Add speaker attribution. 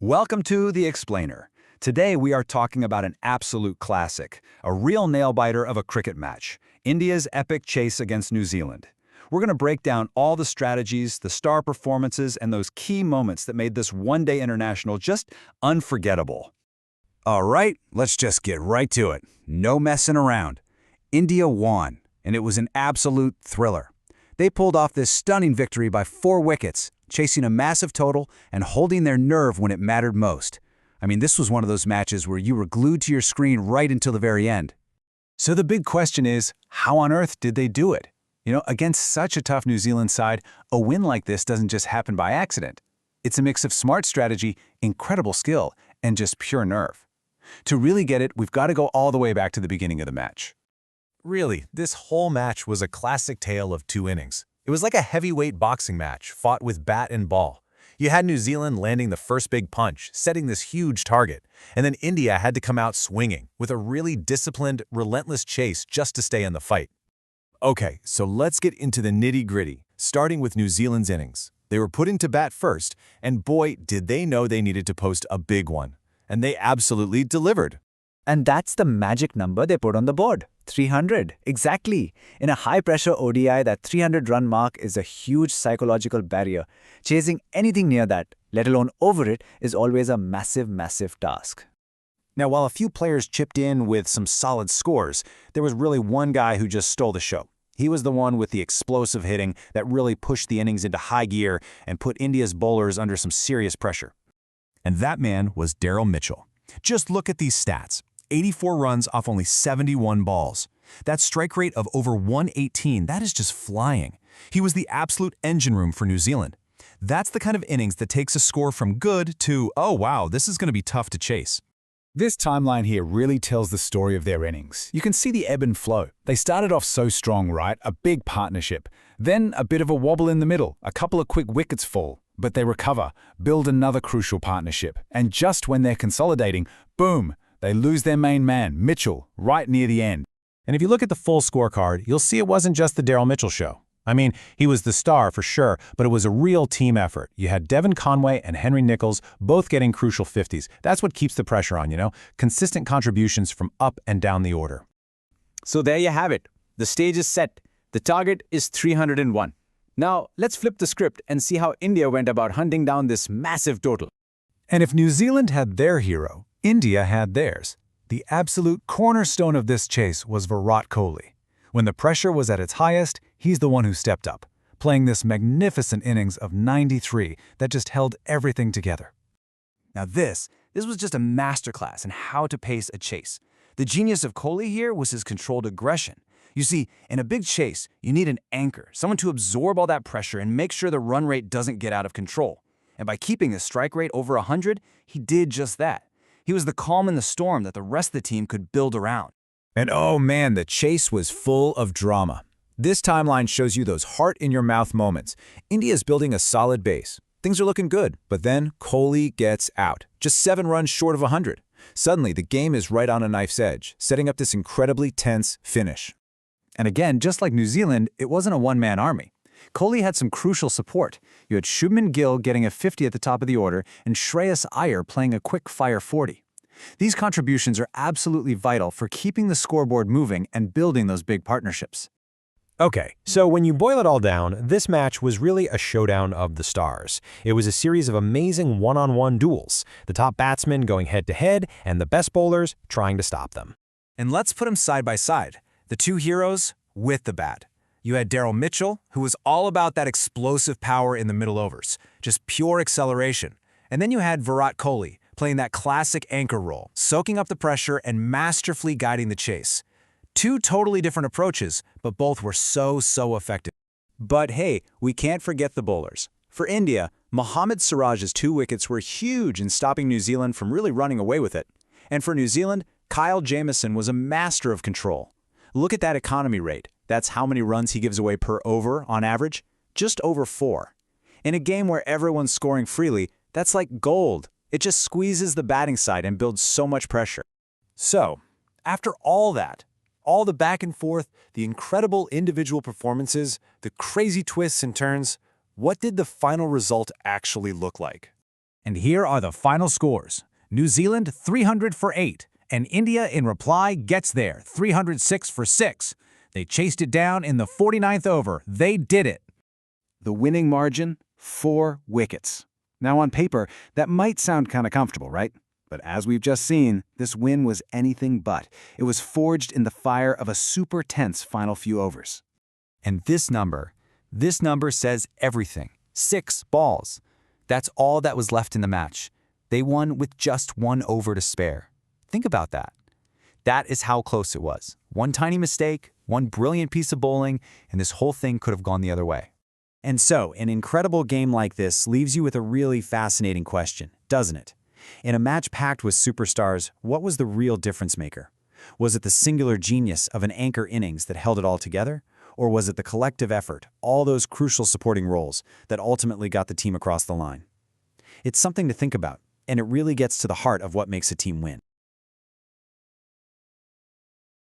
Speaker 1: Welcome to The Explainer. Today we are talking about an absolute classic, a real nail-biter of a cricket match, India's epic chase against New Zealand. We're going to break down all the strategies, the star performances, and those key moments that made this one-day international just unforgettable.
Speaker 2: All right, let's just get right to it. No messing around. India won, and it was an absolute thriller. They pulled off this stunning victory by 4 wickets, chasing a massive total and holding their nerve when it mattered most. I mean, this was one of those matches where you were glued to your screen right until the very end.
Speaker 3: So the big question is, how on earth did they do it? Against such a tough New Zealand side, a win like this doesn't just happen by accident. It's a mix of smart strategy, incredible skill, and just pure nerve. To really get it, we've got to go all the way back to the beginning of the match.
Speaker 4: Really, this whole match was a classic tale of 2 innings. It was like a heavyweight boxing match, fought with bat and ball. You had New Zealand landing the first big punch, setting this huge target, and then India had to come out swinging, with a really disciplined, relentless chase just to stay in the fight. Okay, so let's get into the nitty-gritty, starting with New Zealand's innings. They were put into bat first, and boy, did they know they needed to post a big one. And they absolutely delivered.
Speaker 5: And that's the magic number they put on the board. 300, exactly. In a high-pressure ODI, that 300-run mark is a huge psychological barrier. Chasing anything near that, let alone over it, is always a massive, massive task.
Speaker 2: Now, while a few players chipped in with some solid scores, there was really one guy who just stole the show. He was the one with the explosive hitting that really pushed the innings into high gear and put India's bowlers under some serious pressure.
Speaker 4: And that man was Daryl Mitchell. Just look at these stats. 84 runs off only 71 balls. That strike rate of over 118, that is just flying. He was the absolute engine room for New Zealand. That's the kind of innings that takes a score from good to, oh wow, this is going to be tough to chase.
Speaker 3: This timeline here really tells the story of their innings. You can see the ebb and flow. They started off so strong, right? A big partnership. Then a bit of a wobble in the middle, a couple of quick wickets fall. But they recover, build another crucial partnership. And just when they're consolidating, boom, they lose their main man, Mitchell, right near the end.
Speaker 4: And if you look at the full scorecard, you'll see it wasn't just the Daryl Mitchell show. I mean, he was the star for sure, but it was a real team effort. You had Devon Conway and Henry Nicholls both getting crucial 50s. That's what keeps the pressure on, consistent contributions from up and down the order.
Speaker 5: So there you have it. The stage is set. The target is 301. Now, let's flip the script and see how India went about hunting down this massive total.
Speaker 3: And if New Zealand had their hero, India had theirs. The absolute cornerstone of this chase was Virat Kohli. When the pressure was at its highest, he's the one who stepped up, playing this magnificent innings of 93 that just held everything together.
Speaker 2: Now this was just a masterclass in how to pace a chase. The genius of Kohli here was his controlled aggression. You see, in a big chase, you need an anchor, someone to absorb all that pressure and make sure the run rate doesn't get out of control. And by keeping the strike rate over 100, he did just that. He was the calm in the storm that the rest of the team could build around.
Speaker 3: And oh man, the chase was full of drama. This timeline shows you those heart-in-your-mouth moments. India's building a solid base. Things are looking good, but then Kohli gets out, just 7 runs short of 100. Suddenly, the game is right on a knife's edge, setting up this incredibly tense finish. And again, just like New Zealand, it wasn't a one-man army. Kohli had some crucial support. You had Shubman Gill getting a 50 at the top of the order and Shreyas Iyer playing a quick-fire 40. These contributions are absolutely vital for keeping the scoreboard moving and building those big partnerships.
Speaker 4: Okay, so when you boil it all down, this match was really a showdown of the stars. It was a series of amazing one-on-one duels, the top batsmen going head-to-head and the best bowlers trying to stop them.
Speaker 2: And let's put them side by side, the two heroes with the bat. You had Daryl Mitchell, who was all about that explosive power in the middle overs, just pure acceleration. And then you had Virat Kohli, playing that classic anchor role, soaking up the pressure and masterfully guiding the chase. 2 totally different approaches, but both were so effective.
Speaker 5: But hey, we can't forget the bowlers. For India, Mohammad Siraj's 2 wickets were huge in stopping New Zealand from really running away with it. And for New Zealand, Kyle Jamieson was a master of control. Look at that economy rate. That's how many runs he gives away per over on average, just over 4. In a game where everyone's scoring freely, that's like gold. It just squeezes the batting side and builds so much pressure.
Speaker 4: So, after all that, all the back and forth, the incredible individual performances, the crazy twists and turns, what did the final result actually look like?
Speaker 2: And here are the final scores. New Zealand 300 for 8, and India in reply gets there 306 for 6. They chased it down in the 49th over. They did it.
Speaker 5: The winning margin, 4 wickets. Now on paper, that might sound kind of comfortable, right? But as we've just seen, this win was anything but. It was forged in the fire of a super tense final few overs.
Speaker 1: And this number says everything. 6 balls. That's all that was left in the match. They won with just 1 over to spare. Think about that. That is how close it was. One tiny mistake, one brilliant piece of bowling, and this whole thing could have gone the other way.
Speaker 5: And so, an incredible game like this leaves you with a really fascinating question, doesn't it? In a match packed with superstars, what was the real difference maker? Was it the singular genius of an anchor innings that held it all together? Or was it the collective effort, all those crucial supporting roles, that ultimately got the team across the line? It's something to think about, and it really gets to the heart of what makes a team win.